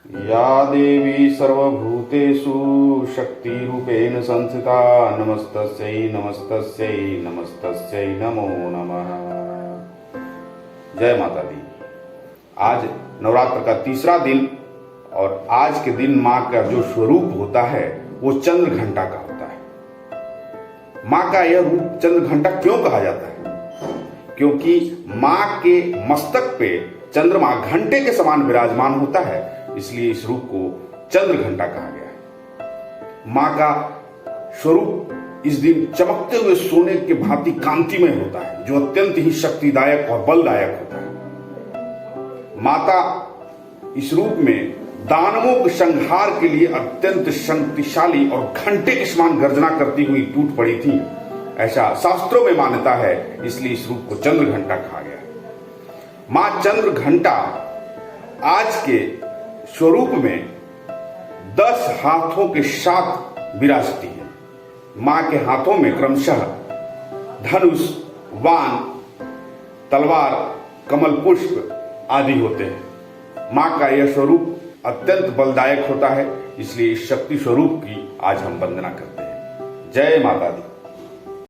या देवी सर्वभूतेषु शक्तिरूपेण संस्थिता नमस्तस्यै नमस्तस्यै नमस्तस्यै नमो नमः। जय माता दी। आज नवरात्र का तीसरा दिन और आज के दिन माँ का जो स्वरूप होता है वो चंद्र घंटा का होता है। माँ का यह रूप चंद्र घंटा क्यों कहा जाता है? क्योंकि माँ के मस्तक पे चंद्रमा घंटे के समान विराजमान होता है, इसलिए इस रूप को चंद्र घंटा कहा गया है। माँ का स्वरूप इस दिन चमकते हुए सोने के भांति कांतिमय होता है, जो अत्यंत ही शक्तिदायक और बलदायक होता है। माता इस रूप में दानवों के संहार के लिए अत्यंत शक्तिशाली और घंटे के समान गर्जना करती हुई टूट पड़ी थी, ऐसा शास्त्रों में मान्यता है, इसलिए इस रूप को चंद्र घंटा कहा गया। मां चंद्र घंटा आज के स्वरूप में 10 हाथों के साथ विराजती है। मां के हाथों में क्रमशः धनुष, वाण, तलवार, कमल पुष्प आदि होते हैं। मां का यह स्वरूप अत्यंत बलदायक होता है, इसलिए इस शक्ति स्वरूप की आज हम वंदना करते हैं। जय माता दी।